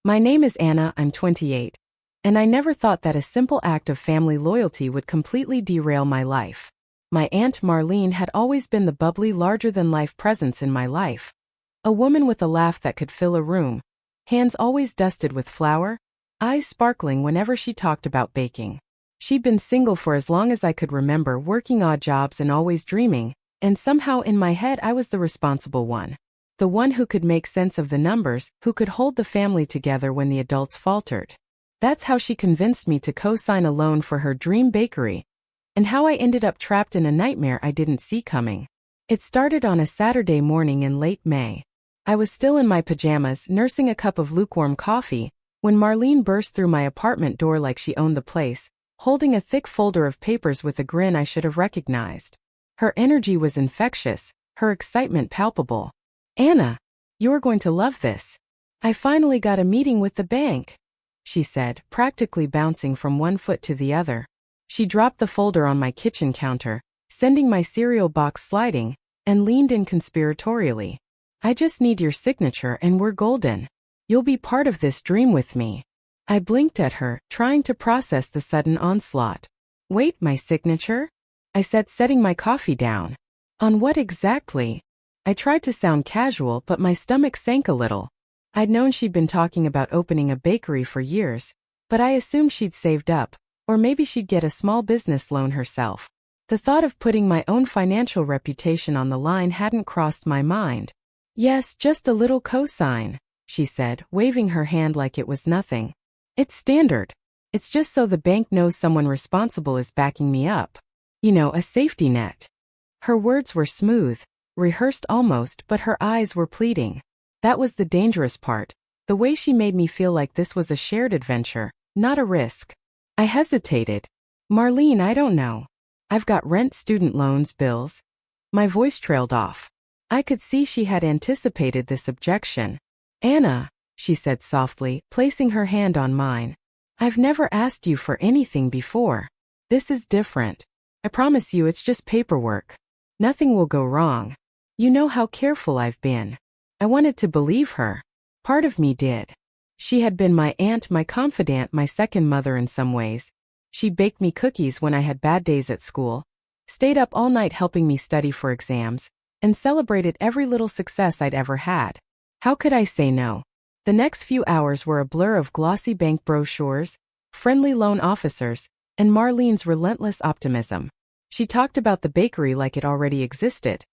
My name is Anna, I'm 28. And I never thought that a simple act of family loyalty would completely derail my life. My Aunt Marlene had always been the bubbly, larger-than-life presence in my life. A woman with a laugh that could fill a room, hands always dusted with flour, eyes sparkling whenever she talked about baking. She'd been single for as long as I could remember, working odd jobs and always dreaming, and somehow in my head I was the responsible one. The one who could make sense of the numbers, who could hold the family together when the adults faltered. That's how she convinced me to co-sign a loan for her dream bakery, and how I ended up trapped in a nightmare I didn't see coming. It started on a Saturday morning in late May. I was still in my pajamas, nursing a cup of lukewarm coffee, when Marlene burst through my apartment door like she owned the place, holding a thick folder of papers with a grin I should have recognized. Her energy was infectious, her excitement palpable. "Anna, you're going to love this. I finally got a meeting with the bank," she said, practically bouncing from one foot to the other. She dropped the folder on my kitchen counter, sending my cereal box sliding, and leaned in conspiratorially. "I just need your signature and we're golden. You'll be part of this dream with me." I blinked at her, trying to process the sudden onslaught. "Wait, my signature?" I said, setting my coffee down. "On what exactly?" I tried to sound casual, but my stomach sank a little. I'd known she'd been talking about opening a bakery for years, but I assumed she'd saved up, or maybe she'd get a small business loan herself. The thought of putting my own financial reputation on the line hadn't crossed my mind. "Yes, just a little cosign," she said, waving her hand like it was nothing. "It's standard. It's just so the bank knows someone responsible is backing me up. You know, a safety net." Her words were smooth, rehearsed almost, but her eyes were pleading. That was the dangerous part, the way she made me feel like this was a shared adventure, not a risk. I hesitated. "Marlene, I don't know. I've got rent, student loans, bills." My voice trailed off. I could see she had anticipated this objection. "Anna," she said softly, placing her hand on mine. "I've never asked you for anything before. This is different. I promise you it's just paperwork. Nothing will go wrong. You know how careful I've been." I wanted to believe her. Part of me did. She had been my aunt, my confidant, my second mother in some ways. She baked me cookies when I had bad days at school, stayed up all night helping me study for exams, and celebrated every little success I'd ever had. How could I say no? The next few hours were a blur of glossy bank brochures, friendly loan officers, and Marlene's relentless optimism. She talked about the bakery like it already existed.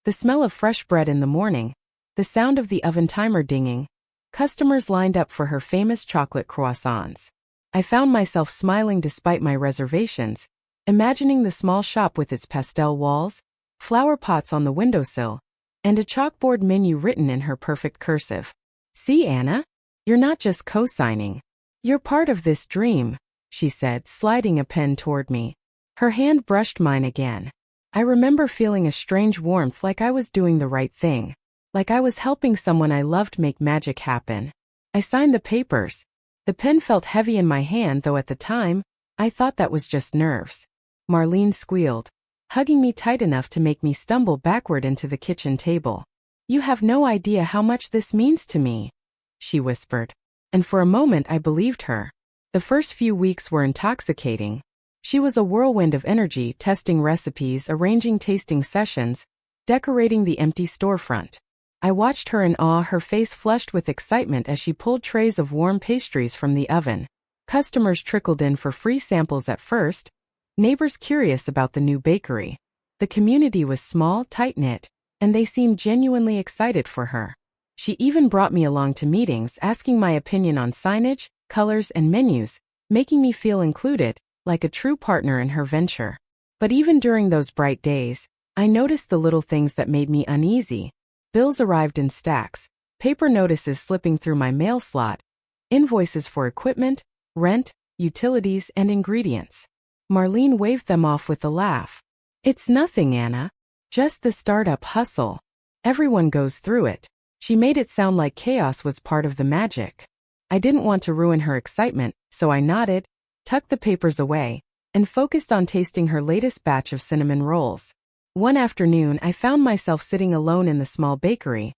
The smell of fresh bread in the morning, the sound of the oven timer dinging, customers lined up for her famous chocolate croissants. I found myself smiling despite my reservations, imagining the small shop with its pastel walls, flower pots on the windowsill, and a chalkboard menu written in her perfect cursive. "See, Anna? You're not just co-signing. You're part of this dream," she said, sliding a pen toward me. Her hand brushed mine again. I remember feeling a strange warmth, like I was doing the right thing. Like I was helping someone I loved make magic happen. I signed the papers. The pen felt heavy in my hand, though at the time, I thought that was just nerves. Marlene squealed, hugging me tight enough to make me stumble backward into the kitchen table. "You have no idea how much this means to me," she whispered. And for a moment I believed her. The first few weeks were intoxicating. She was a whirlwind of energy, testing recipes, arranging tasting sessions, decorating the empty storefront. I watched her in awe, her face flushed with excitement as she pulled trays of warm pastries from the oven. Customers trickled in for free samples at first, neighbors curious about the new bakery. The community was small, tight-knit, and they seemed genuinely excited for her. She even brought me along to meetings, asking my opinion on signage, colors, and menus, making me feel included, like a true partner in her venture. But even during those bright days, I noticed the little things that made me uneasy. Bills arrived in stacks, paper notices slipping through my mail slot, invoices for equipment, rent, utilities, and ingredients. Marlene waved them off with a laugh. "It's nothing, Anna. Just the startup hustle. Everyone goes through it." She made it sound like chaos was part of the magic. I didn't want to ruin her excitement, so I nodded, tucked the papers away, and focused on tasting her latest batch of cinnamon rolls. One afternoon I found myself sitting alone in the small bakery,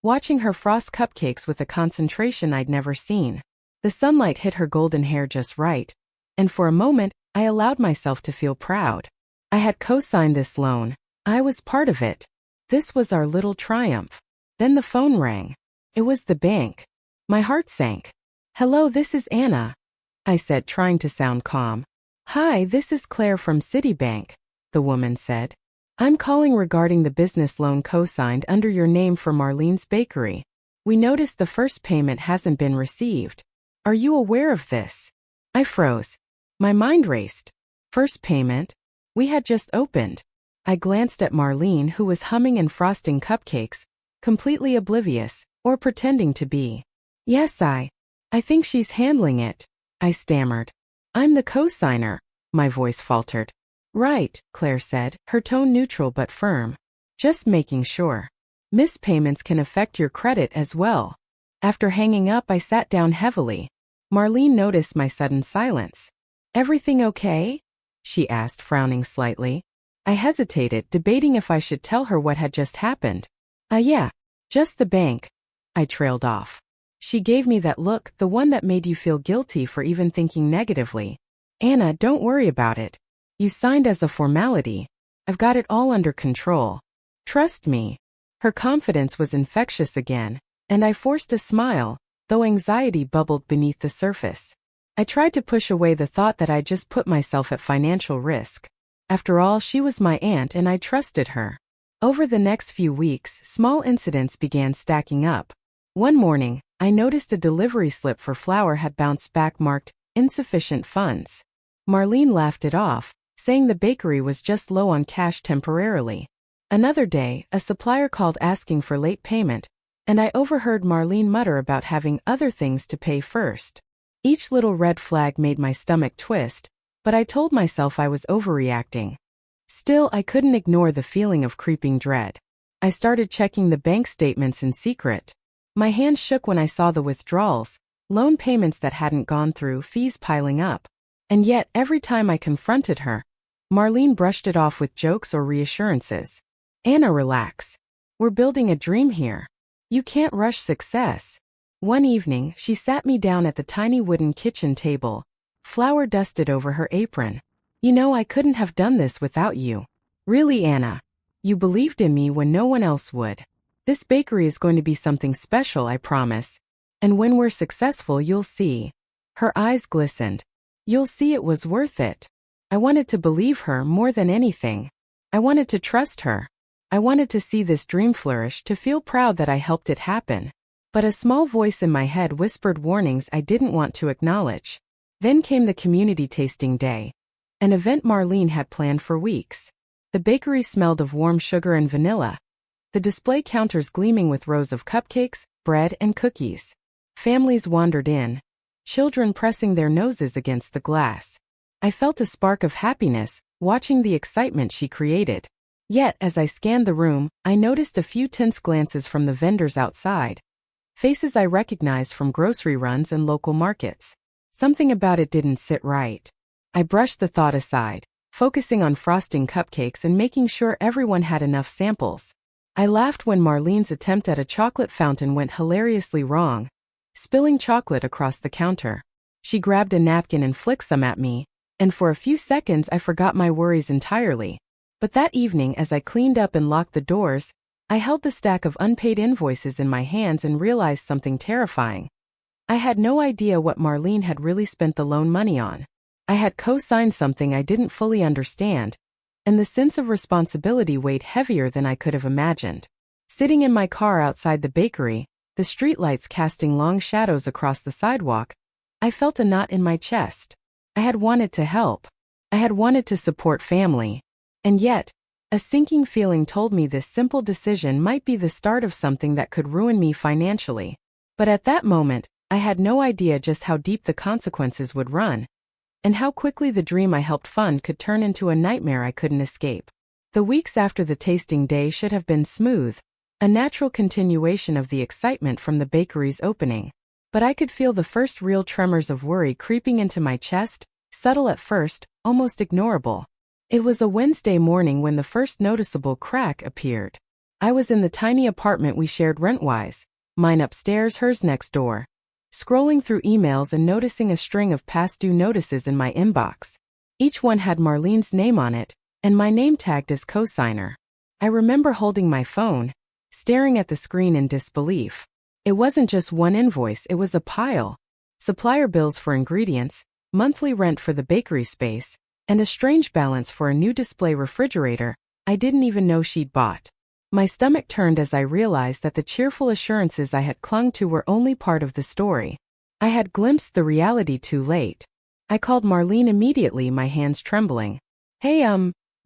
watching her frost cupcakes with a concentration I'd never seen. The sunlight hit her golden hair just right, and for a moment, I allowed myself to feel proud. I had co-signed this loan. I was part of it. This was our little triumph. Then the phone rang. It was the bank. My heart sank. "Hello, this is Anna," I said, trying to sound calm. "Hi, this is Claire from Citibank," the woman said. "I'm calling regarding the business loan co-signed under your name for Marlene's Bakery. We noticed the first payment hasn't been received. Are you aware of this?" I froze. My mind raced. First payment? We had just opened. I glanced at Marlene, who was humming and frosting cupcakes, completely oblivious, or pretending to be. "Yes, I think she's handling it," I stammered. "I'm the co-signer," my voice faltered. "Right," Claire said, her tone neutral but firm. "Just making sure. Missed payments can affect your credit as well." After hanging up, I sat down heavily. Marlene noticed my sudden silence. "Everything okay?" she asked, frowning slightly. I hesitated, debating if I should tell her what had just happened. Yeah, just the bank," I trailed off. She gave me that look, the one that made you feel guilty for even thinking negatively. "Anna, don't worry about it. You signed as a formality. I've got it all under control. Trust me." Her confidence was infectious again, and I forced a smile, though anxiety bubbled beneath the surface. I tried to push away the thought that I'd just put myself at financial risk. After all, she was my aunt and I trusted her. Over the next few weeks, small incidents began stacking up. One morning, I noticed a delivery slip for flour had bounced back marked insufficient funds. Marlene laughed it off, saying the bakery was just low on cash temporarily. Another day, a supplier called asking for late payment, and I overheard Marlene mutter about having other things to pay first. Each little red flag made my stomach twist, but I told myself I was overreacting. Still, I couldn't ignore the feeling of creeping dread. I started checking the bank statements in secret. My hands shook when I saw the withdrawals, loan payments that hadn't gone through, fees piling up. And yet, every time I confronted her, Marlene brushed it off with jokes or reassurances. "Anna, relax. We're building a dream here. You can't rush success." One evening, she sat me down at the tiny wooden kitchen table, flour dusted over her apron. "You know, I couldn't have done this without you. Really, Anna. You believed in me when no one else would. This bakery is going to be something special, I promise. And when we're successful, you'll see." Her eyes glistened. "You'll see it was worth it." I wanted to believe her more than anything. I wanted to trust her. I wanted to see this dream flourish, to feel proud that I helped it happen. But a small voice in my head whispered warnings I didn't want to acknowledge. Then came the community tasting day, an event Marlene had planned for weeks. The bakery smelled of warm sugar and vanilla, the display counters gleaming with rows of cupcakes, bread, and cookies. Families wandered in, children pressing their noses against the glass. I felt a spark of happiness, watching the excitement she created. Yet, as I scanned the room, I noticed a few tense glances from the vendors outside. Faces I recognized from grocery runs and local markets. Something about it didn't sit right. I brushed the thought aside, focusing on frosting cupcakes and making sure everyone had enough samples. I laughed when Marlene's attempt at a chocolate fountain went hilariously wrong, spilling chocolate across the counter. She grabbed a napkin and flicked some at me, and for a few seconds I forgot my worries entirely. But that evening, as I cleaned up and locked the doors, I held the stack of unpaid invoices in my hands and realized something terrifying. I had no idea what Marlene had really spent the loan money on. I had co-signed something I didn't fully understand, and the sense of responsibility weighed heavier than I could have imagined. Sitting in my car outside the bakery, the streetlights casting long shadows across the sidewalk, I felt a knot in my chest. I had wanted to help. I had wanted to support family. And yet, a sinking feeling told me this simple decision might be the start of something that could ruin me financially. But at that moment, I had no idea just how deep the consequences would run, and how quickly the dream I helped fund could turn into a nightmare I couldn't escape. The weeks after the tasting day should have been smooth, a natural continuation of the excitement from the bakery's opening. But I could feel the first real tremors of worry creeping into my chest, subtle at first, almost ignorable. It was a Wednesday morning when the first noticeable crack appeared. I was in the tiny apartment we shared rent-wise, mine upstairs, hers next door, scrolling through emails and noticing a string of past due notices in my inbox. Each one had Marlene's name on it, and my name tagged as co-signer. I remember holding my phone, staring at the screen in disbelief. It wasn't just one invoice, it was a pile. Supplier bills for ingredients, monthly rent for the bakery space, and a strange balance for a new display refrigerator I didn't even know she'd bought. My stomach turned as I realized that the cheerful assurances I had clung to were only part of the story. I had glimpsed the reality too late. I called Marlene immediately, my hands trembling. Hey,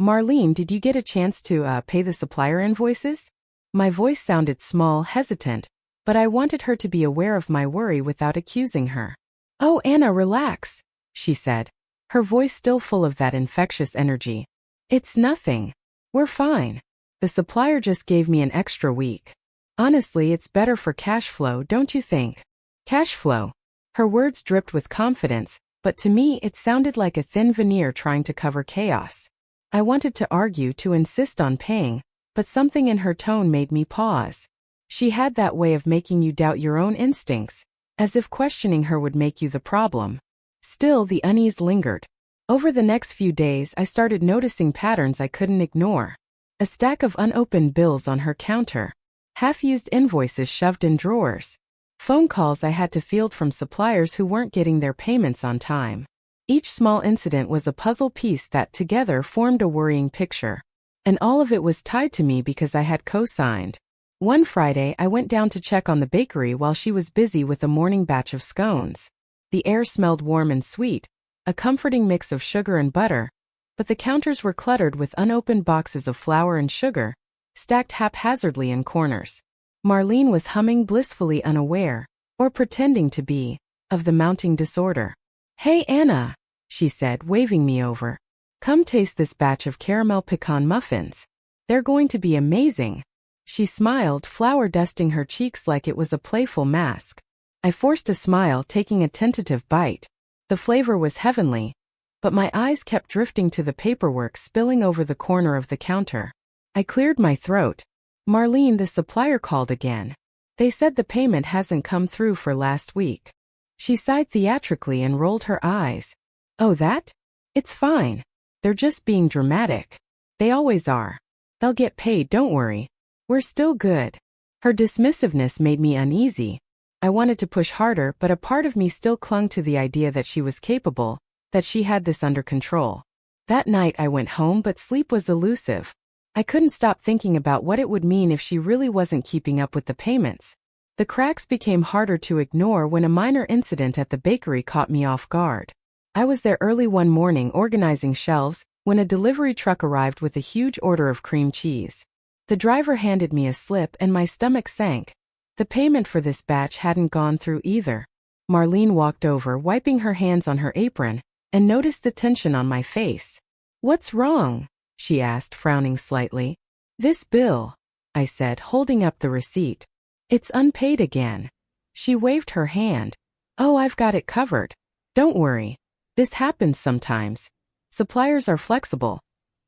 Marlene, did you get a chance to, pay the supplier invoices? My voice sounded small, hesitant, but I wanted her to be aware of my worry without accusing her. Oh, Anna, relax, she said, her voice still full of that infectious energy. It's nothing. We're fine. The supplier just gave me an extra week. Honestly, it's better for cash flow, don't you think? Cash flow. Her words dripped with confidence, but to me it sounded like a thin veneer trying to cover chaos. I wanted to argue, to insist on paying, but something in her tone made me pause. She had that way of making you doubt your own instincts, as if questioning her would make you the problem. Still, the unease lingered. Over the next few days, I started noticing patterns I couldn't ignore. A stack of unopened bills on her counter, half-used invoices shoved in drawers, phone calls I had to field from suppliers who weren't getting their payments on time. Each small incident was a puzzle piece that together formed a worrying picture. And all of it was tied to me because I had co-signed. One Friday, I went down to check on the bakery while she was busy with a morning batch of scones. The air smelled warm and sweet, a comforting mix of sugar and butter, but the counters were cluttered with unopened boxes of flour and sugar, stacked haphazardly in corners. Marlene was humming, blissfully unaware, or pretending to be, of the mounting disorder. Hey, Anna, she said, waving me over. Come taste this batch of caramel pecan muffins. They're going to be amazing. She smiled, flour dusting her cheeks like it was a playful mask. I forced a smile, taking a tentative bite. The flavor was heavenly, but my eyes kept drifting to the paperwork spilling over the corner of the counter. I cleared my throat. Marlene, the supplier called again. They said the payment hasn't come through for last week. She sighed theatrically and rolled her eyes. Oh, that? It's fine. They're just being dramatic. They always are. They'll get paid, don't worry. We're still good. Her dismissiveness made me uneasy. I wanted to push harder, but a part of me still clung to the idea that she was capable, that she had this under control. That night I went home, but sleep was elusive. I couldn't stop thinking about what it would mean if she really wasn't keeping up with the payments. The cracks became harder to ignore when a minor incident at the bakery caught me off guard. I was there early one morning organizing shelves when a delivery truck arrived with a huge order of cream cheese. The driver handed me a slip and my stomach sank. The payment for this batch hadn't gone through either. Marlene walked over, wiping her hands on her apron, and noticed the tension on my face. What's wrong? She asked, frowning slightly. This bill, I said, holding up the receipt. It's unpaid again. She waved her hand. Oh, I've got it covered. Don't worry. This happens sometimes. Suppliers are flexible.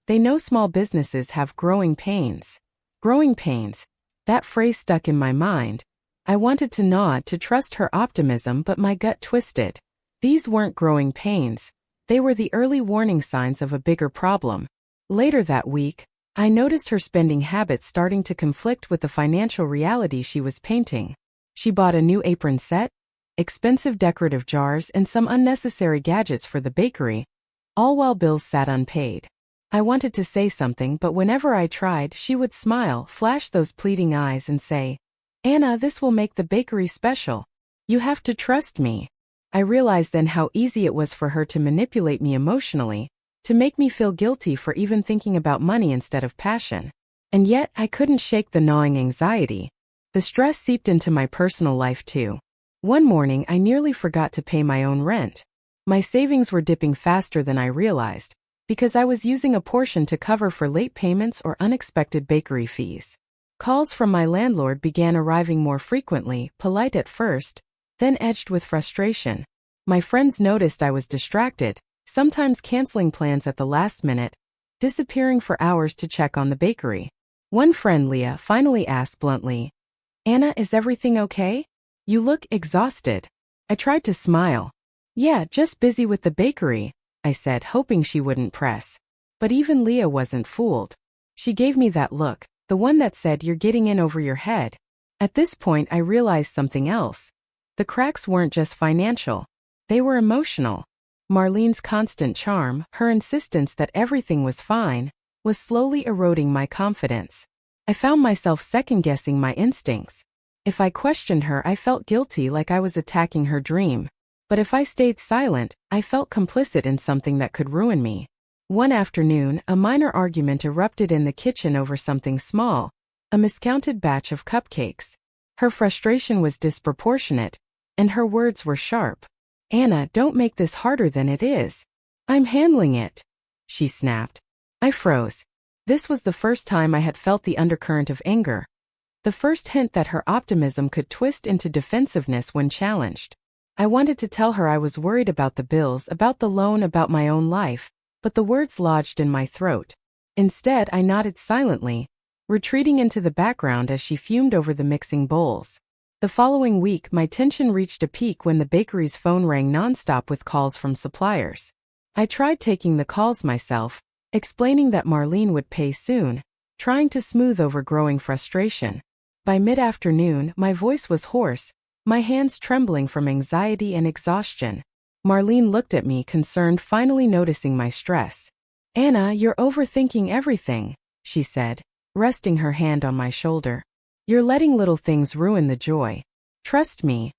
They know small businesses have growing pains. Growing pains. That phrase stuck in my mind. I wanted to nod, to trust her optimism, but my gut twisted. These weren't growing pains. They were the early warning signs of a bigger problem. Later that week, I noticed her spending habits starting to conflict with the financial reality she was painting. She bought a new apron set, expensive decorative jars, and some unnecessary gadgets for the bakery, all while bills sat unpaid. I wanted to say something, but whenever I tried, she would smile, flash those pleading eyes, and say, Anna, this will make the bakery special. You have to trust me. I realized then how easy it was for her to manipulate me emotionally, to make me feel guilty for even thinking about money instead of passion. And yet, I couldn't shake the gnawing anxiety. The stress seeped into my personal life too. One morning, I nearly forgot to pay my own rent. My savings were dipping faster than I realized, because I was using a portion to cover for late payments or unexpected bakery fees. Calls from my landlord began arriving more frequently, polite at first, then edged with frustration. My friends noticed I was distracted, sometimes canceling plans at the last minute, disappearing for hours to check on the bakery. One friend, Leah, finally asked bluntly, "Anna, is everything okay? You look exhausted." I tried to smile. "Yeah, just busy with the bakery," I said, hoping she wouldn't press. But even Leah wasn't fooled. She gave me that look, the one that said, "You're getting in over your head." At this point, I realized something else. The cracks weren't just financial. They were emotional. Marlene's constant charm, her insistence that everything was fine, was slowly eroding my confidence. I found myself second-guessing my instincts. If I questioned her, I felt guilty, like I was attacking her dream. But if I stayed silent, I felt complicit in something that could ruin me. One afternoon, a minor argument erupted in the kitchen over something small, a miscounted batch of cupcakes. Her frustration was disproportionate, and her words were sharp. "Anna, don't make this harder than it is. I'm handling it," she snapped. I froze. This was the first time I had felt the undercurrent of anger. The first hint that her optimism could twist into defensiveness when challenged. I wanted to tell her I was worried about the bills, about the loan, about my own life, but the words lodged in my throat. Instead, I nodded silently, retreating into the background as she fumed over the mixing bowls. The following week, my tension reached a peak when the bakery's phone rang nonstop with calls from suppliers. I tried taking the calls myself, explaining that Marlene would pay soon, trying to smooth over growing frustration. By mid-afternoon, my voice was hoarse, my hands trembling from anxiety and exhaustion. Marlene looked at me, concerned, finally noticing my stress. "Anna, you're overthinking everything," she said, resting her hand on my shoulder. "You're letting little things ruin the joy. Trust me.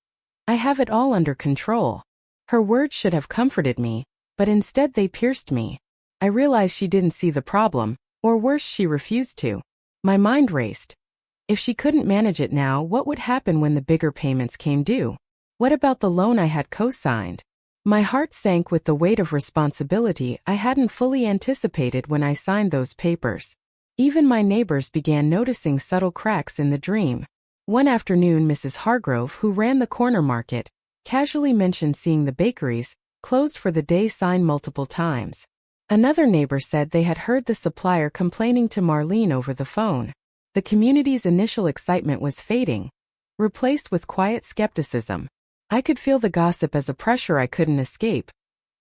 I have it all under control." Her words should have comforted me, but instead they pierced me. I realized she didn't see the problem, or worse, she refused to. My mind raced. If she couldn't manage it now, what would happen when the bigger payments came due? What about the loan I had co-signed? My heart sank with the weight of responsibility I hadn't fully anticipated when I signed those papers. Even my neighbors began noticing subtle cracks in the dream. One afternoon, Mrs. Hargrove, who ran the corner market, casually mentioned seeing the bakeries, closed for the day, sign multiple times. Another neighbor said they had heard the supplier complaining to Marlene over the phone. The community's initial excitement was fading, replaced with quiet skepticism. I could feel the gossip as a pressure I couldn't escape.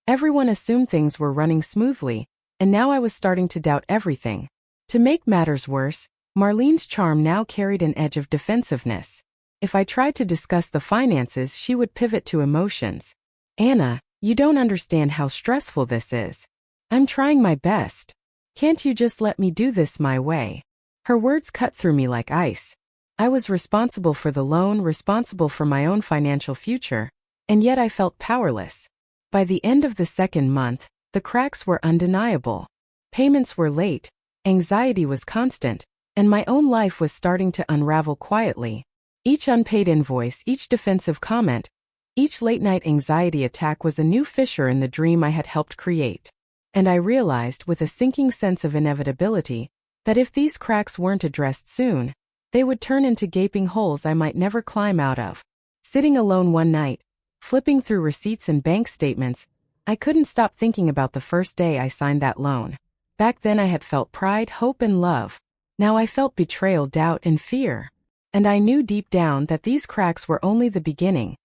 Everyone assumed things were running smoothly, and now I was starting to doubt everything. To make matters worse, Marlene's charm now carried an edge of defensiveness. If I tried to discuss the finances, she would pivot to emotions. "Anna, you don't understand how stressful this is. I'm trying my best. Can't you just let me do this my way?" Her words cut through me like ice. I was responsible for the loan, responsible for my own financial future, and yet I felt powerless. By the end of the second month, the cracks were undeniable. Payments were late, anxiety was constant, and my own life was starting to unravel quietly. Each unpaid invoice, each defensive comment, each late-night anxiety attack was a new fissure in the dream I had helped create. And I realized, with a sinking sense of inevitability, that if these cracks weren't addressed soon, they would turn into gaping holes I might never climb out of. Sitting alone one night, flipping through receipts and bank statements, I couldn't stop thinking about the first day I signed that loan. Back then I had felt pride, hope, and love. Now I felt betrayal, doubt, and fear. And I knew deep down that these cracks were only the beginning.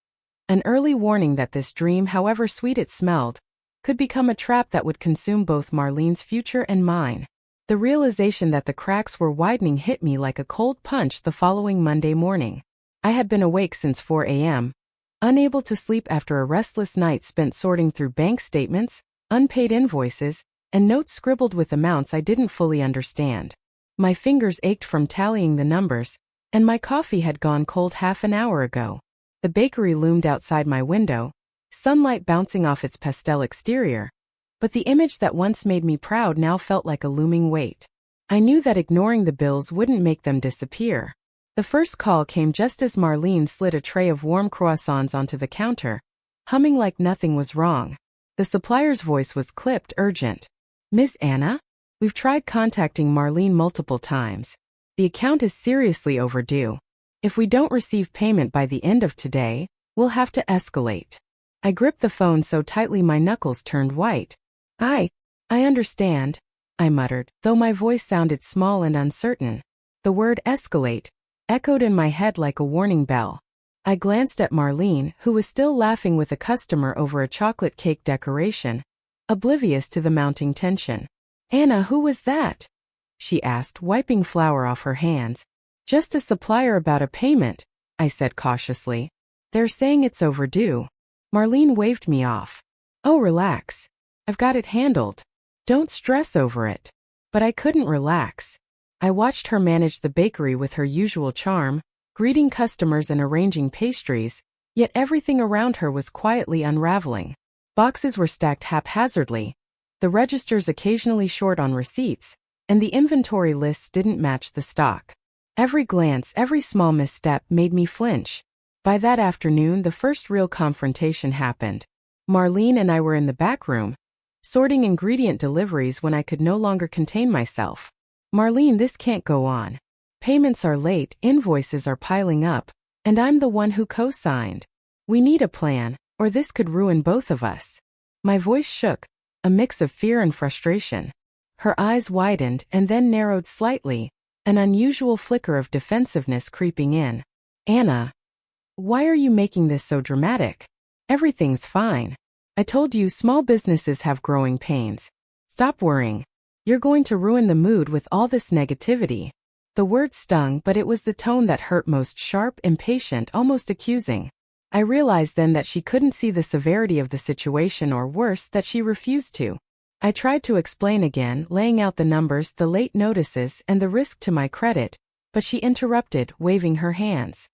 An early warning that this dream, however sweet it smelled, could become a trap that would consume both Marlene's future and mine. The realization that the cracks were widening hit me like a cold punch the following Monday morning. I had been awake since 4 a.m., unable to sleep after a restless night spent sorting through bank statements, unpaid invoices, and notes scribbled with amounts I didn't fully understand. My fingers ached from tallying the numbers, and my coffee had gone cold half an hour ago. The bakery loomed outside my window, sunlight bouncing off its pastel exterior. But the image that once made me proud now felt like a looming weight. I knew that ignoring the bills wouldn't make them disappear. The first call came just as Marlene slid a tray of warm croissants onto the counter, humming like nothing was wrong. The supplier's voice was clipped, urgent. "Miss Anna? We've tried contacting Marlene multiple times. The account is seriously overdue. If we don't receive payment by the end of today, we'll have to escalate." I gripped the phone so tightly my knuckles turned white. I understand," I muttered, though my voice sounded small and uncertain. The word escalate echoed in my head like a warning bell. I glanced at Marlene, who was still laughing with a customer over a chocolate cake decoration, oblivious to the mounting tension. "Anna, who was that?" she asked, wiping flour off her hands. "Just a supplier about a payment," I said cautiously. "They're saying it's overdue." Marlene waved me off. "Oh, relax. I've got it handled. Don't stress over it." But I couldn't relax. I watched her manage the bakery with her usual charm, greeting customers and arranging pastries, yet everything around her was quietly unraveling. Boxes were stacked haphazardly, the registers occasionally short on receipts, and the inventory lists didn't match the stock. Every glance, every small misstep made me flinch. By that afternoon, the first real confrontation happened. Marlene and I were in the back room, sorting ingredient deliveries when I could no longer contain myself. "Marlene, this can't go on. Payments are late, invoices are piling up, and I'm the one who co-signed. We need a plan, or this could ruin both of us." My voice shook, a mix of fear and frustration. Her eyes widened and then narrowed slightly, an unusual flicker of defensiveness creeping in. "Anna, why are you making this so dramatic? Everything's fine. I told you small businesses have growing pains. Stop worrying. You're going to ruin the mood with all this negativity." The word stung, but it was the tone that hurt most, sharp, impatient, almost accusing. I realized then that she couldn't see the severity of the situation, or worse, that she refused to. I tried to explain again, laying out the numbers, the late notices, and the risk to my credit, but she interrupted, waving her hands.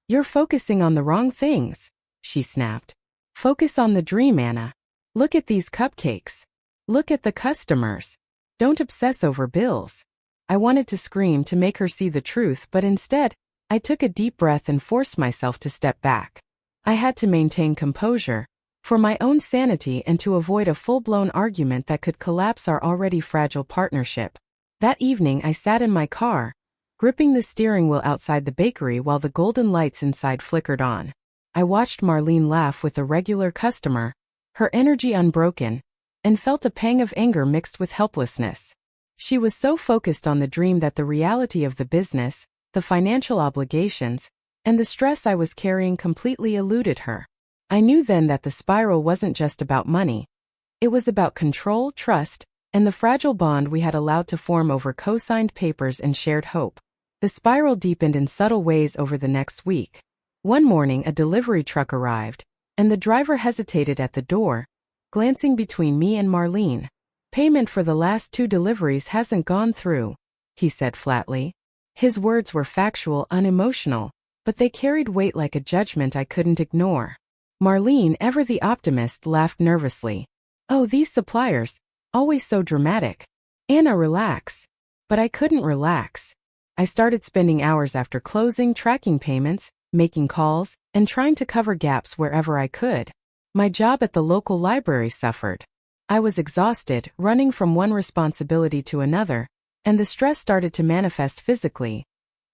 "You're focusing on the wrong things," she snapped. "Focus on the dream, Anna. Look at these cupcakes. Look at the customers. Don't obsess over bills." I wanted to scream to make her see the truth, but instead, I took a deep breath and forced myself to step back. I had to maintain composure, for my own sanity and to avoid a full-blown argument that could collapse our already fragile partnership. That evening I sat in my car, gripping the steering wheel outside the bakery while the golden lights inside flickered on. I watched Marlene laugh with a regular customer, her energy unbroken, and felt a pang of anger mixed with helplessness. She was so focused on the dream that the reality of the business, the financial obligations, and the stress I was carrying completely eluded her. I knew then that the spiral wasn't just about money. It was about control, trust, and the fragile bond we had allowed to form over co-signed papers and shared hope. The spiral deepened in subtle ways over the next week. One morning a delivery truck arrived, and the driver hesitated at the door, glancing between me and Marlene. "Payment for the last 2 deliveries hasn't gone through," he said flatly. His words were factual, unemotional, but they carried weight like a judgment I couldn't ignore. Marlene, ever the optimist, laughed nervously. "Oh, these suppliers, always so dramatic. Anna, relax." But I couldn't relax. I started spending hours after closing, tracking payments, making calls, and trying to cover gaps wherever I could. My job at the local library suffered. I was exhausted, running from one responsibility to another, and the stress started to manifest physically.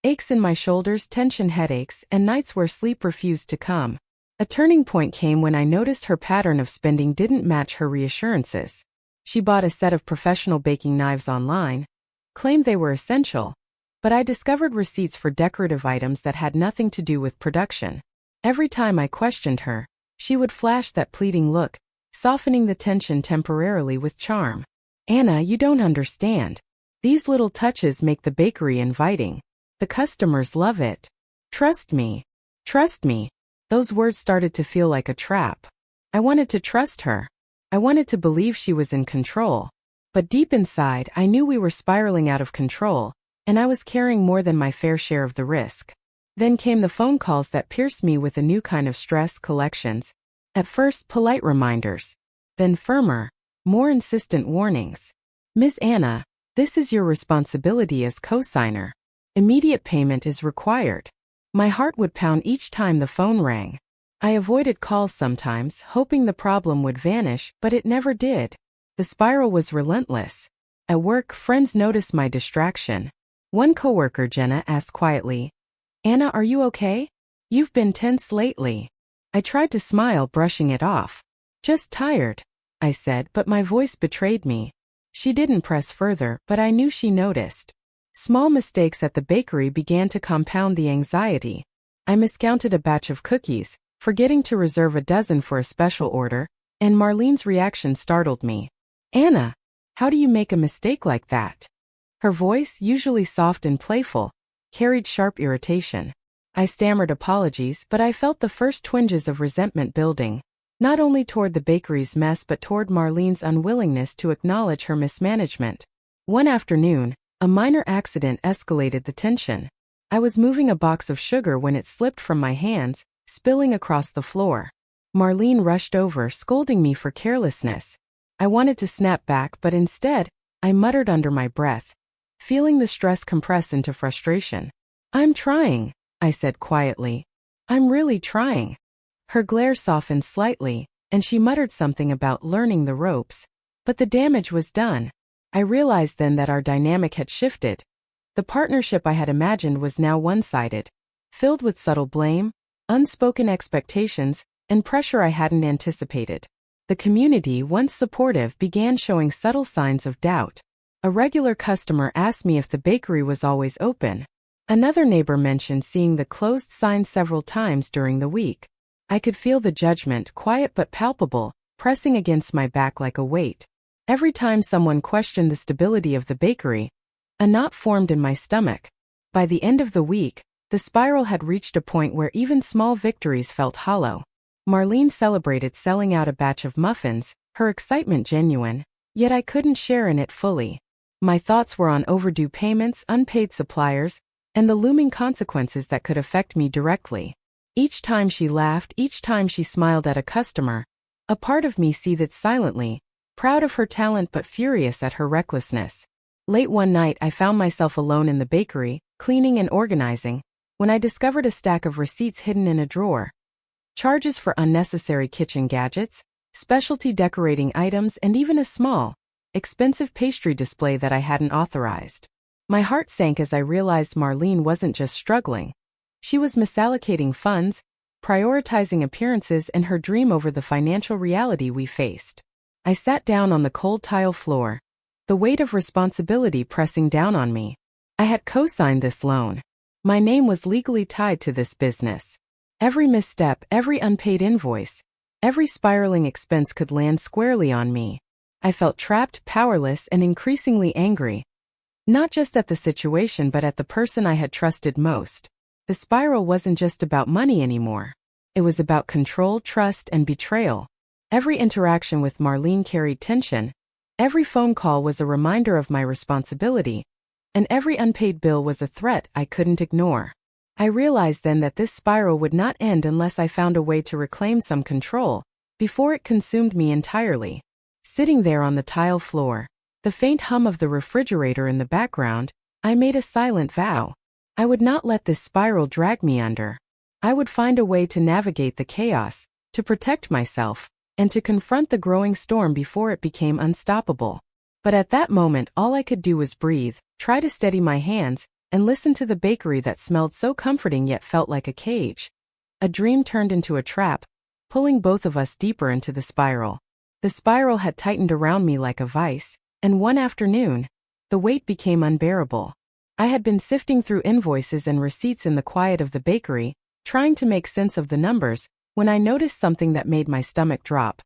Aches in my shoulders, tension headaches, and nights where sleep refused to come. A turning point came when I noticed her pattern of spending didn't match her reassurances. She bought a set of professional baking knives online, claimed they were essential, but I discovered receipts for decorative items that had nothing to do with production. Every time I questioned her, she would flash that pleading look, softening the tension temporarily with charm. "Anna, you don't understand. These little touches make the bakery inviting. The customers love it. Trust me. Trust me." Those words started to feel like a trap. I wanted to trust her. I wanted to believe she was in control. But deep inside, I knew we were spiraling out of control, and I was carrying more than my fair share of the risk. Then came the phone calls that pierced me with a new kind of stress, collections. At first, polite reminders. Then firmer, more insistent warnings. "Ms. Anna, this is your responsibility as co-signer. Immediate payment is required." My heart would pound each time the phone rang. I avoided calls sometimes, hoping the problem would vanish, but it never did. The spiral was relentless. At work, friends noticed my distraction. One coworker, Jenna, asked quietly, "Anna, are you okay? You've been tense lately." I tried to smile, brushing it off. "Just tired," I said, but my voice betrayed me. She didn't press further, but I knew she noticed. Small mistakes at the bakery began to compound the anxiety. I miscounted a batch of cookies, forgetting to reserve a dozen for a special order, and Marlene's reaction startled me. "Anna, how do you make a mistake like that?" Her voice, usually soft and playful, carried sharp irritation. I stammered apologies, but I felt the first twinges of resentment building, not only toward the bakery's mess but toward Marlene's unwillingness to acknowledge her mismanagement. One afternoon, a minor accident escalated the tension. I was moving a box of sugar when it slipped from my hands, spilling across the floor. Marlene rushed over, scolding me for carelessness. I wanted to snap back, but instead, I muttered under my breath, feeling the stress compress into frustration. "I'm trying," I said quietly. "I'm really trying." Her glare softened slightly, and she muttered something about learning the ropes. But the damage was done. I realized then that our dynamic had shifted. The partnership I had imagined was now one-sided, filled with subtle blame, unspoken expectations, and pressure I hadn't anticipated. The community, once supportive, began showing subtle signs of doubt. A regular customer asked me if the bakery was always open. Another neighbor mentioned seeing the closed sign several times during the week. I could feel the judgment, quiet but palpable, pressing against my back like a weight. Every time someone questioned the stability of the bakery, a knot formed in my stomach. By the end of the week, the spiral had reached a point where even small victories felt hollow. Marlene celebrated selling out a batch of muffins, her excitement genuine, yet I couldn't share in it fully. My thoughts were on overdue payments, unpaid suppliers, and the looming consequences that could affect me directly. Each time she laughed, each time she smiled at a customer, a part of me seethed silently, proud of her talent but furious at her recklessness. Late one night I found myself alone in the bakery, cleaning and organizing, when I discovered a stack of receipts hidden in a drawer. Charges for unnecessary kitchen gadgets, specialty decorating items, and even a small, expensive pastry display that I hadn't authorized. My heart sank as I realized Marlene wasn't just struggling. She was misallocating funds, prioritizing appearances, and her dream over the financial reality we faced. I sat down on the cold tile floor, the weight of responsibility pressing down on me. I had co-signed this loan. My name was legally tied to this business. Every misstep, every unpaid invoice, every spiraling expense could land squarely on me. I felt trapped, powerless, and increasingly angry. Not just at the situation but at the person I had trusted most. The spiral wasn't just about money anymore. It was about control, trust, and betrayal. Every interaction with Marlene carried tension. Every phone call was a reminder of my responsibility, and every unpaid bill was a threat I couldn't ignore. I realized then that this spiral would not end unless I found a way to reclaim some control, before it consumed me entirely. Sitting there on the tile floor, the faint hum of the refrigerator in the background, I made a silent vow. I would not let this spiral drag me under. I would find a way to navigate the chaos, to protect myself, and to confront the growing storm before it became unstoppable. But at that moment all I could do was breathe, try to steady my hands, and listen to the bakery that smelled so comforting yet felt like a cage. A dream turned into a trap, pulling both of us deeper into the spiral. The spiral had tightened around me like a vice, and one afternoon, the weight became unbearable. I had been sifting through invoices and receipts in the quiet of the bakery, trying to make sense of the numbers, when I noticed something that made my stomach drop.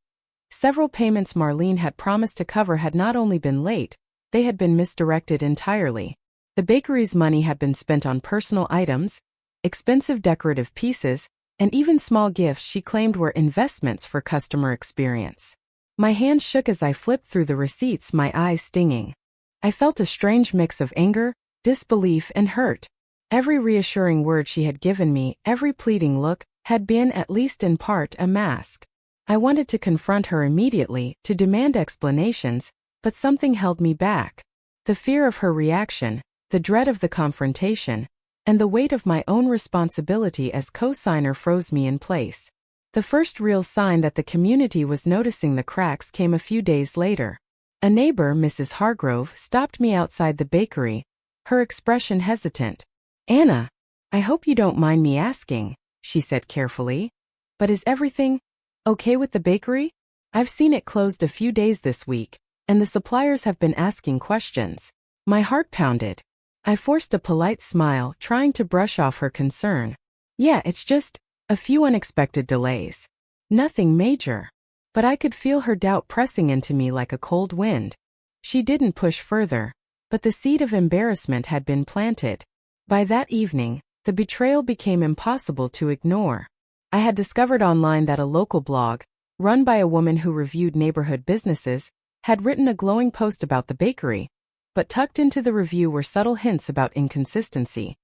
Several payments Marlene had promised to cover had not only been late, they had been misdirected entirely. The bakery's money had been spent on personal items, expensive decorative pieces, and even small gifts she claimed were investments for customer experience. My hands shook as I flipped through the receipts, my eyes stinging. I felt a strange mix of anger, disbelief, and hurt. Every reassuring word she had given me, every pleading look, had been, at least in part, a mask. I wanted to confront her immediately, to demand explanations, but something held me back. The fear of her reaction, the dread of the confrontation, and the weight of my own responsibility as co-signer froze me in place. The first real sign that the community was noticing the cracks came a few days later. A neighbor, Mrs. Hargrove, stopped me outside the bakery, her expression hesitant. "Anna, I hope you don't mind me asking," she said carefully, "but is everything okay with the bakery? I've seen it closed a few days this week, and the suppliers have been asking questions." My heart pounded. I forced a polite smile, trying to brush off her concern. Yeah, it's just a few unexpected delays. Nothing major. But I could feel her doubt pressing into me like a cold wind. She didn't push further, but the seed of embarrassment had been planted. By that evening, the betrayal became impossible to ignore. I had discovered online that a local blog, run by a woman who reviewed neighborhood businesses, had written a glowing post about the bakery, but tucked into the review were subtle hints about inconsistency.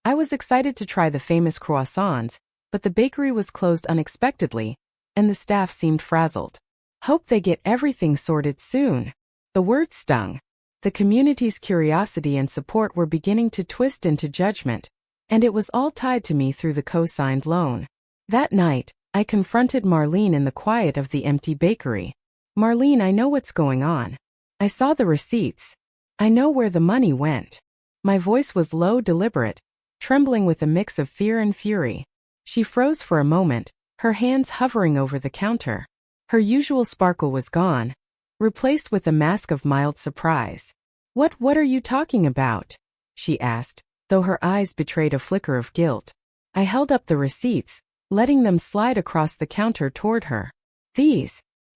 I was excited to try the famous croissants, but the bakery was closed unexpectedly, and the staff seemed frazzled. Hope they get everything sorted soon. The word stung. The community's curiosity and support were beginning to twist into judgment, and it was all tied to me through the co-signed loan. That night, I confronted Marlene in the quiet of the empty bakery. Marlene, I know what's going on. I saw the receipts. I know where the money went. My voice was low, deliberate, trembling with a mix of fear and fury. She froze for a moment, her hands hovering over the counter. Her usual sparkle was gone, replaced with a mask of mild surprise. What are you talking about? She asked, though her eyes betrayed a flicker of guilt. I held up the receipts, letting them slide across the counter toward her.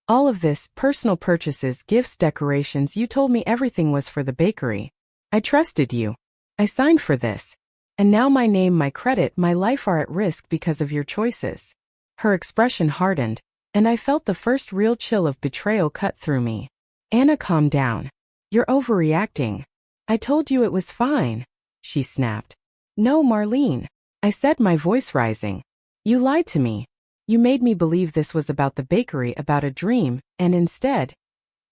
All of this, personal purchases, gifts, decorations, you told me everything was for the bakery. I trusted you. I signed for this. And now my name, my credit, my life are at risk because of your choices. Her expression hardened, and I felt the first real chill of betrayal cut through me. Anna, calm down. You're overreacting. I told you it was fine, she snapped. No, Marlene, I said, my voice rising. You lied to me. You made me believe this was about the bakery, about a dream, and instead,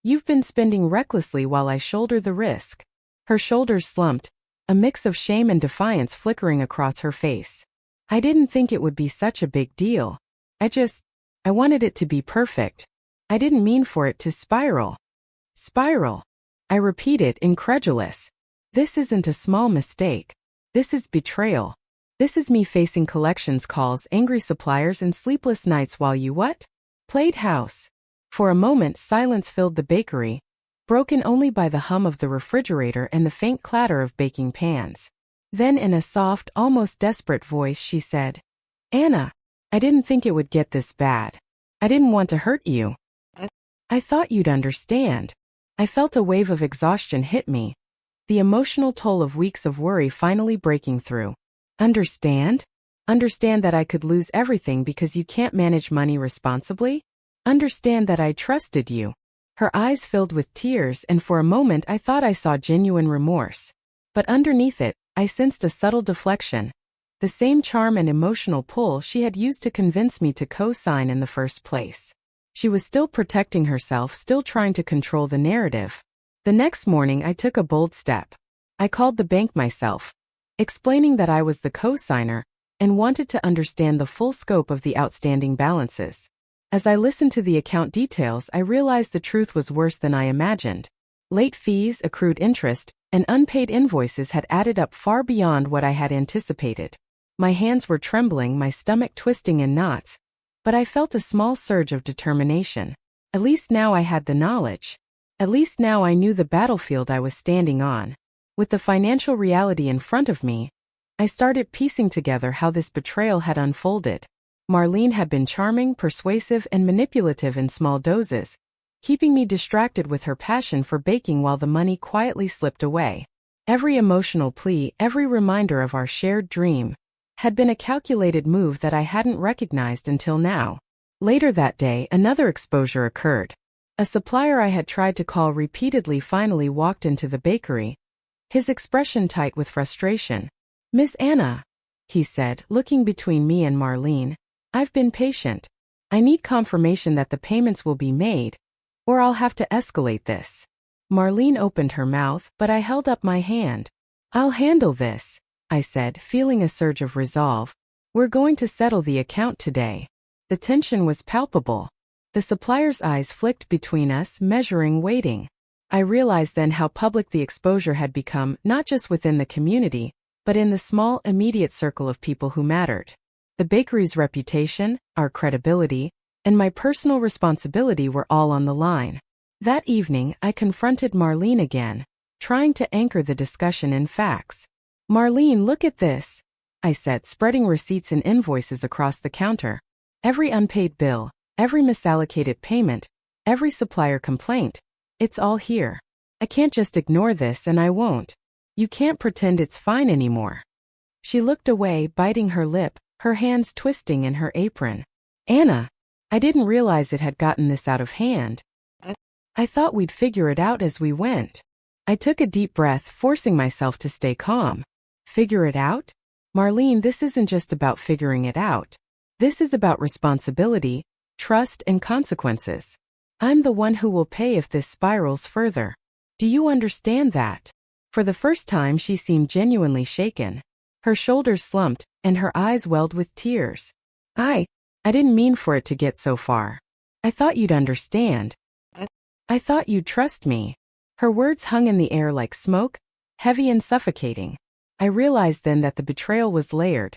you've been spending recklessly while I shoulder the risk. Her shoulders slumped, a mix of shame and defiance flickering across her face. I didn't think it would be such a big deal. I wanted it to be perfect. I didn't mean for it to spiral. Spiral? I repeated, incredulous. This isn't a small mistake. This is betrayal. This is me facing collections calls, angry suppliers, and sleepless nights while you played house. For a moment, silence filled the bakery, broken only by the hum of the refrigerator and the faint clatter of baking pans. Then in a soft, almost desperate voice, she said, Anna, I didn't think it would get this bad. I didn't want to hurt you. I thought you'd understand. I felt a wave of exhaustion hit me, the emotional toll of weeks of worry finally breaking through. Understand? Understand that I could lose everything because you can't manage money responsibly? Understand that I trusted you. Her eyes filled with tears, and for a moment I thought I saw genuine remorse. But underneath it, I sensed a subtle deflection. The same charm and emotional pull she had used to convince me to co-sign in the first place. She was still protecting herself, still trying to control the narrative. The next morning I took a bold step. I called the bank myself, explaining that I was the co-signer and wanted to understand the full scope of the outstanding balances. As I listened to the account details, I realized the truth was worse than I imagined. Late fees, accrued interest, and unpaid invoices had added up far beyond what I had anticipated. My hands were trembling, my stomach twisting in knots, but I felt a small surge of determination. At least now I had the knowledge. At least now I knew the battlefield I was standing on. With the financial reality in front of me, I started piecing together how this betrayal had unfolded. Marlene had been charming, persuasive, and manipulative in small doses, keeping me distracted with her passion for baking while the money quietly slipped away. Every emotional plea, every reminder of our shared dream, had been a calculated move that I hadn't recognized until now. Later that day, another exposure occurred. A supplier I had tried to call repeatedly finally walked into the bakery, his expression tight with frustration. Miss Anna, he said, looking between me and Marlene, I've been patient. I need confirmation that the payments will be made, or I'll have to escalate this. Marlene opened her mouth, but I held up my hand. I'll handle this, I said, feeling a surge of resolve. We're going to settle the account today. The tension was palpable. The supplier's eyes flicked between us, measuring, waiting. I realized then how public the exposure had become, not just within the community, but in the small, immediate circle of people who mattered. The bakery's reputation, our credibility, and my personal responsibility were all on the line. That evening, I confronted Marlene again, trying to anchor the discussion in facts. "Marlene, look at this," I said, spreading receipts and invoices across the counter. "Every unpaid bill, every misallocated payment, every supplier complaint. It's all here. I can't just ignore this, and I won't. You can't pretend it's fine anymore." She looked away, biting her lip, her hands twisting in her apron. "Anna, I didn't realize it had gotten this out of hand. I thought we'd figure it out as we went." I took a deep breath, forcing myself to stay calm. "Figure it out? Marlene, this isn't just about figuring it out. This is about responsibility, trust, and consequences. I'm the one who will pay if this spirals further. Do you understand that?" For the first time, she seemed genuinely shaken. Her shoulders slumped, and her eyes welled with tears. I didn't mean for it to get so far. I thought you'd understand. I thought you'd trust me." Her words hung in the air like smoke, heavy and suffocating. I realized then that the betrayal was layered.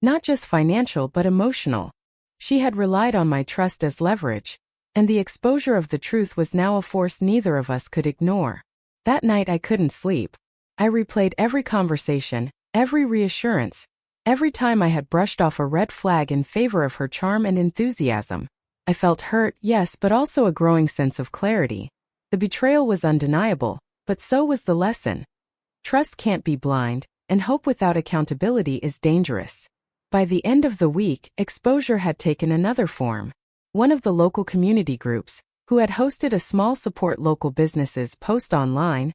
Not just financial but emotional. She had relied on my trust as leverage, and the exposure of the truth was now a force neither of us could ignore. That night I couldn't sleep. I replayed every conversation, every reassurance, every time I had brushed off a red flag in favor of her charm and enthusiasm. I felt hurt, yes, but also a growing sense of clarity. The betrayal was undeniable, but so was the lesson. Trust can't be blind, and hope without accountability is dangerous. By the end of the week, exposure had taken another form. One of the local community groups, who had hosted a small support local businesses post online,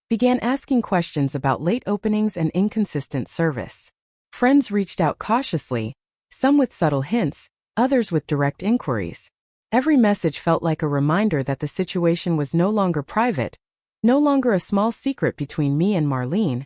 began asking questions about late openings and inconsistent service. Friends reached out cautiously, some with subtle hints, others with direct inquiries. Every message felt like a reminder that the situation was no longer private, no longer a small secret between me and Marlene.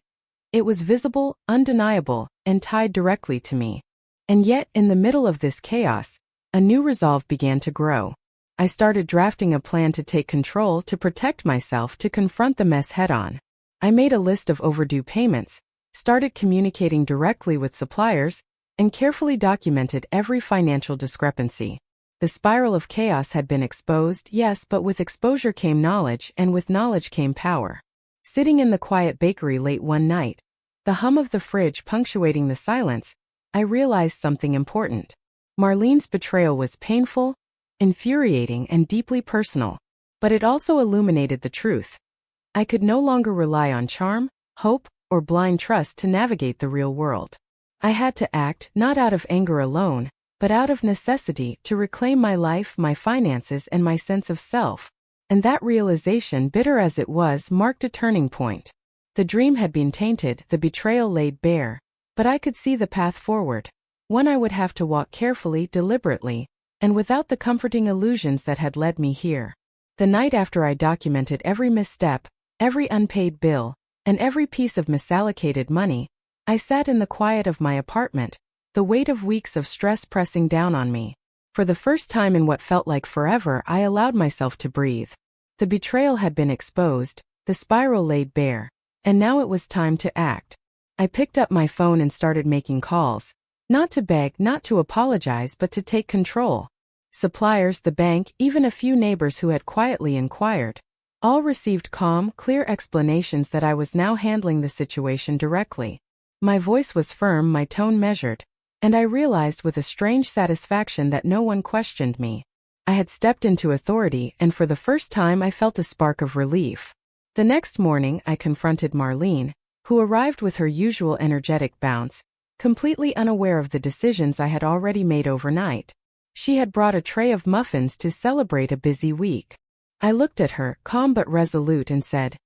It was visible, undeniable, and tied directly to me. And yet, in the middle of this chaos, a new resolve began to grow. I started drafting a plan to take control, to protect myself, to confront the mess head-on. I made a list of overdue payments, started communicating directly with suppliers, and carefully documented every financial discrepancy. The spiral of chaos had been exposed, yes, but with exposure came knowledge, and with knowledge came power. Sitting in the quiet bakery late one night, the hum of the fridge punctuating the silence, I realized something important. Marlene's betrayal was painful, infuriating, and deeply personal, but it also illuminated the truth. I could no longer rely on charm, hope, or blind trust to navigate the real world. I had to act, not out of anger alone, but out of necessity, to reclaim my life, my finances, and my sense of self. And that realization, bitter as it was, marked a turning point. The dream had been tainted, the betrayal laid bare, but I could see the path forward. One I would have to walk carefully, deliberately, and without the comforting illusions that had led me here. The night after I documented every misstep, every unpaid bill, and every piece of misallocated money, I sat in the quiet of my apartment, the weight of weeks of stress pressing down on me. For the first time in what felt like forever, I allowed myself to breathe. The betrayal had been exposed, the spiral laid bare, and now it was time to act. I picked up my phone and started making calls, not to beg, not to apologize, but to take control. Suppliers, the bank, even a few neighbors who had quietly inquired, all received calm, clear explanations that I was now handling the situation directly. My voice was firm, my tone measured, and I realized with a strange satisfaction that no one questioned me. I had stepped into authority, and for the first time I felt a spark of relief. The next morning I confronted Marlene, who arrived with her usual energetic bounce, completely unaware of the decisions I had already made overnight. She had brought a tray of muffins to celebrate a busy week. I looked at her, calm but resolute, and said,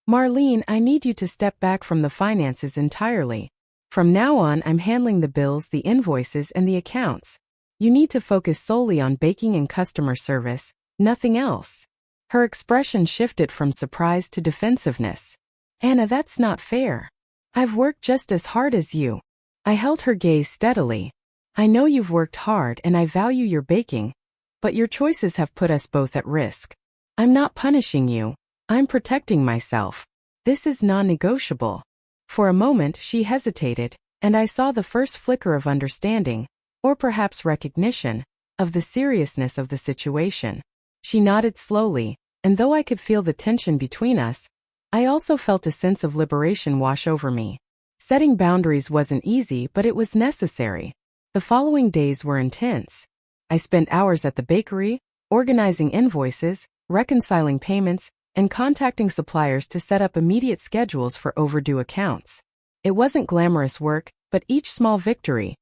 "Marlene, I need you to step back from the finances entirely. From now on, I'm handling the bills, the invoices, and the accounts. You need to focus solely on baking and customer service, nothing else." Her expression shifted from surprise to defensiveness. "Anna, that's not fair. I've worked just as hard as you." I held her gaze steadily. "I know you've worked hard and I value your baking, but your choices have put us both at risk. I'm not punishing you. I'm protecting myself. This is non-negotiable." For a moment she hesitated, and I saw the first flicker of understanding, or perhaps recognition, of the seriousness of the situation. She nodded slowly, and though I could feel the tension between us, I also felt a sense of liberation wash over me. Setting boundaries wasn't easy, but it was necessary. The following days were intense. I spent hours at the bakery, organizing invoices, reconciling payments, and contacting suppliers to set up immediate schedules for overdue accounts. It wasn't glamorous work, but each small victory,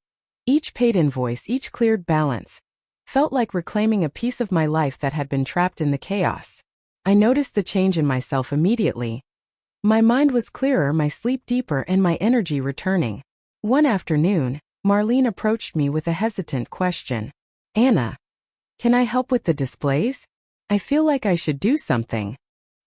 each paid invoice, each cleared balance, felt like reclaiming a piece of my life that had been trapped in the chaos. I noticed the change in myself immediately. My mind was clearer, my sleep deeper, and my energy returning. One afternoon, Marlene approached me with a hesitant question. "Anna, can I help with the displays? I feel like I should do something."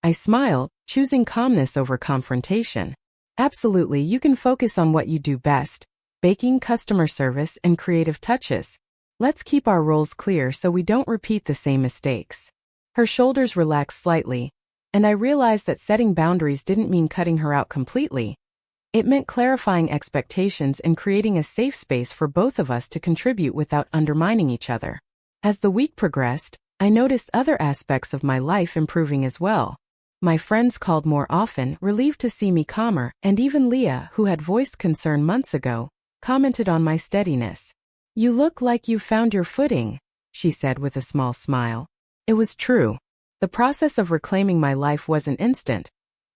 I smiled, choosing calmness over confrontation. "Absolutely, you can focus on what you do best: baking, customer service, and creative touches. Let's keep our roles clear so we don't repeat the same mistakes." Her shoulders relaxed slightly, and I realized that setting boundaries didn't mean cutting her out completely. It meant clarifying expectations and creating a safe space for both of us to contribute without undermining each other. As the week progressed, I noticed other aspects of my life improving as well. My friends called more often, relieved to see me calmer, and even Leah, who had voiced concern months ago, commented on my steadiness. "You look like you found your footing," she said with a small smile. It was true. The process of reclaiming my life wasn't instant,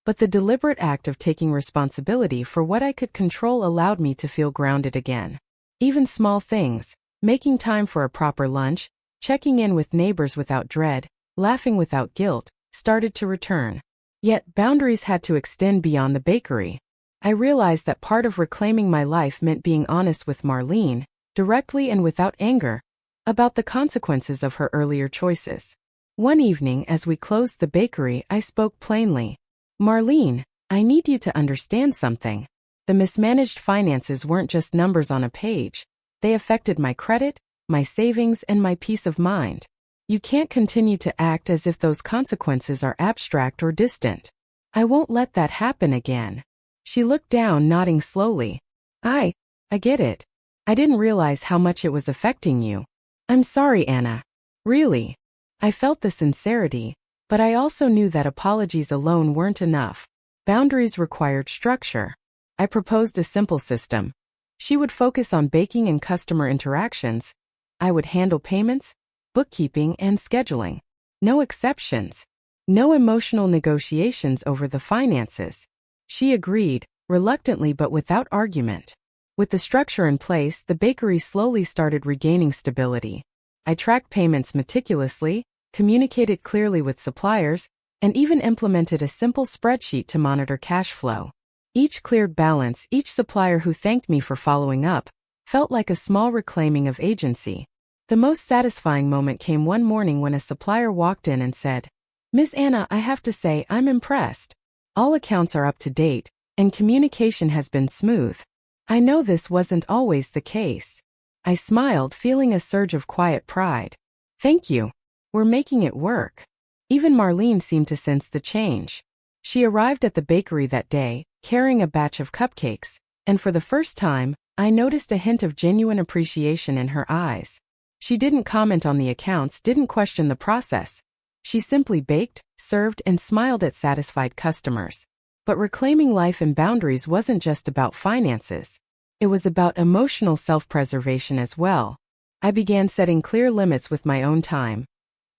but the deliberate act of taking responsibility for what I could control allowed me to feel grounded again. Even small things, making time for a proper lunch, checking in with neighbors without dread, laughing without guilt, started to return. Yet boundaries had to extend beyond the bakery. I realized that part of reclaiming my life meant being honest with Marlene, directly and without anger, about the consequences of her earlier choices. One evening, as we closed the bakery, I spoke plainly. "Marlene, I need you to understand something. The mismanaged finances weren't just numbers on a page. They affected my credit, my savings, and my peace of mind. You can't continue to act as if those consequences are abstract or distant. I won't let that happen again." She looked down, nodding slowly. I get it. I didn't realize how much it was affecting you. I'm sorry, Anna. Really." I felt the sincerity, but I also knew that apologies alone weren't enough. Boundaries required structure. I proposed a simple system. She would focus on baking and customer interactions. I would handle payments, bookkeeping, and scheduling. No exceptions. No emotional negotiations over the finances. She agreed, reluctantly but without argument. With the structure in place, the bakery slowly started regaining stability. I tracked payments meticulously, communicated clearly with suppliers, and even implemented a simple spreadsheet to monitor cash flow. Each cleared balance, each supplier who thanked me for following up, felt like a small reclaiming of agency. The most satisfying moment came one morning when a supplier walked in and said, "Miss Anna, I have to say, I'm impressed. All accounts are up to date, and communication has been smooth. I know this wasn't always the case." I smiled, feeling a surge of quiet pride. "Thank you. We're making it work." Even Marlene seemed to sense the change. She arrived at the bakery that day, carrying a batch of cupcakes, and for the first time, I noticed a hint of genuine appreciation in her eyes. She didn't comment on the accounts, didn't question the process. She simply baked, served, and smiled at satisfied customers. But reclaiming life and boundaries wasn't just about finances. It was about emotional self-preservation as well. I began setting clear limits with my own time.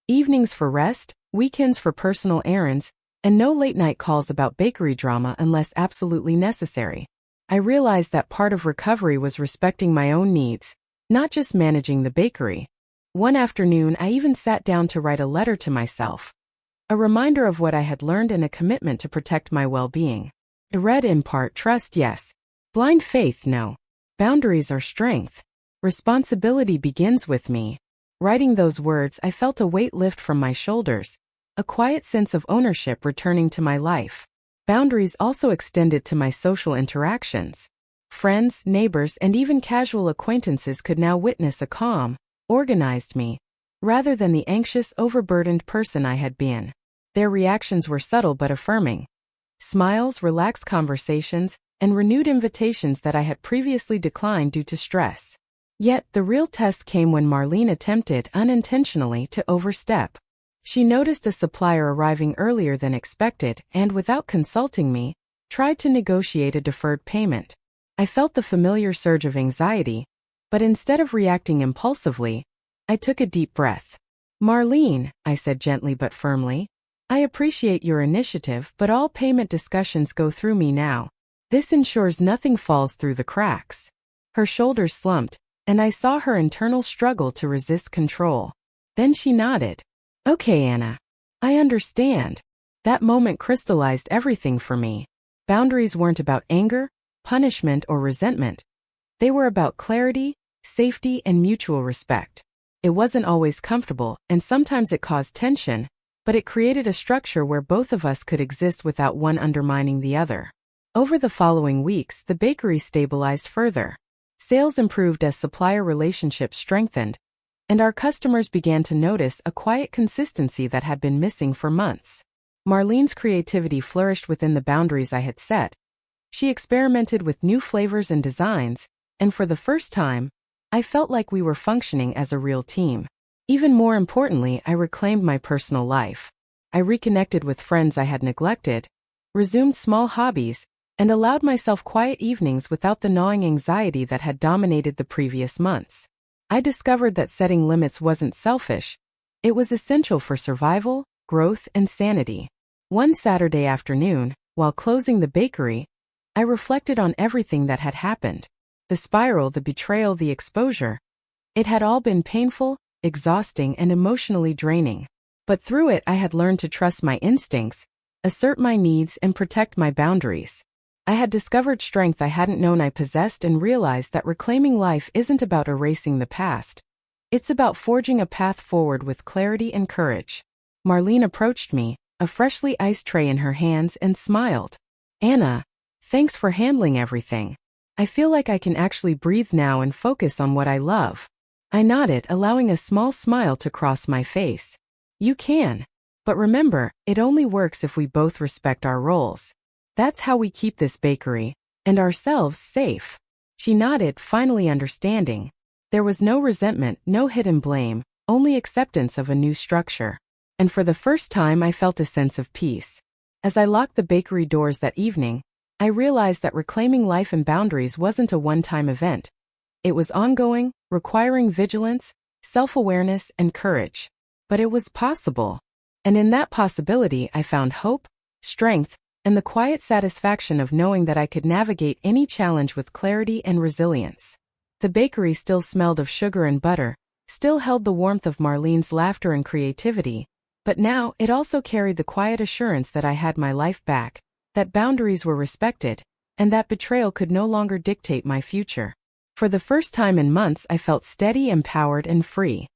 Evenings for rest, weekends for personal errands, and no late-night calls about bakery drama unless absolutely necessary. I realized that part of recovery was respecting my own needs, not just managing the bakery. One afternoon, I even sat down to write a letter to myself. A reminder of what I had learned and a commitment to protect my well-being. I read in part, "Trust, yes. Blind faith, no. Boundaries are strength. Responsibility begins with me." Writing those words, I felt a weight lift from my shoulders, a quiet sense of ownership returning to my life. Boundaries also extended to my social interactions. Friends, neighbors, and even casual acquaintances could now witness a calm, organized me, rather than the anxious, overburdened person I had been. Their reactions were subtle but affirming. Smiles, relaxed conversations, and renewed invitations that I had previously declined due to stress. Yet, the real test came when Marlene attempted, unintentionally, to overstep. She noticed a supplier arriving earlier than expected and, without consulting me, tried to negotiate a deferred payment. I felt the familiar surge of anxiety, but instead of reacting impulsively, I took a deep breath. "Marlene," I said gently but firmly, "I appreciate your initiative, but all payment discussions go through me now. This ensures nothing falls through the cracks." Her shoulders slumped, and I saw her internal struggle to resist control. Then she nodded. "Okay, Anna. I understand." That moment crystallized everything for me. Boundaries weren't about anger, punishment, or resentment. They were about clarity, safety, and mutual respect. It wasn't always comfortable, and sometimes it caused tension, but it created a structure where both of us could exist without one undermining the other. Over the following weeks, the bakery stabilized further. Sales improved as supplier relationships strengthened, and our customers began to notice a quiet consistency that had been missing for months. Marlene's creativity flourished within the boundaries I had set. She experimented with new flavors and designs, and for the first time, I felt like we were functioning as a real team. Even more importantly, I reclaimed my personal life. I reconnected with friends I had neglected, resumed small hobbies, and allowed myself quiet evenings without the gnawing anxiety that had dominated the previous months. I discovered that setting limits wasn't selfish. It was essential for survival, growth, and sanity. One Saturday afternoon, while closing the bakery, I reflected on everything that had happened. The spiral, the betrayal, the exposure. It had all been painful, exhausting, and emotionally draining. But through it, I had learned to trust my instincts, assert my needs, and protect my boundaries. I had discovered strength I hadn't known I possessed and realized that reclaiming life isn't about erasing the past. It's about forging a path forward with clarity and courage. Marlene approached me, a freshly iced tray in her hands, and smiled. "Anna, thanks for handling everything. I feel like I can actually breathe now and focus on what I love." I nodded, allowing a small smile to cross my face. "You can. But remember, it only works if we both respect our roles. That's how we keep this bakery, and ourselves, safe." She nodded, finally understanding. There was no resentment, no hidden blame, only acceptance of a new structure. And for the first time, I felt a sense of peace. As I locked the bakery doors that evening, I realized that reclaiming life and boundaries wasn't a one-time event. It was ongoing, requiring vigilance, self-awareness, and courage. But it was possible. And in that possibility, I found hope, strength, and the quiet satisfaction of knowing that I could navigate any challenge with clarity and resilience. The bakery still smelled of sugar and butter, still held the warmth of Marlene's laughter and creativity, but now it also carried the quiet assurance that I had my life back, that boundaries were respected, and that betrayal could no longer dictate my future. For the first time in months, I felt steady, empowered, and free.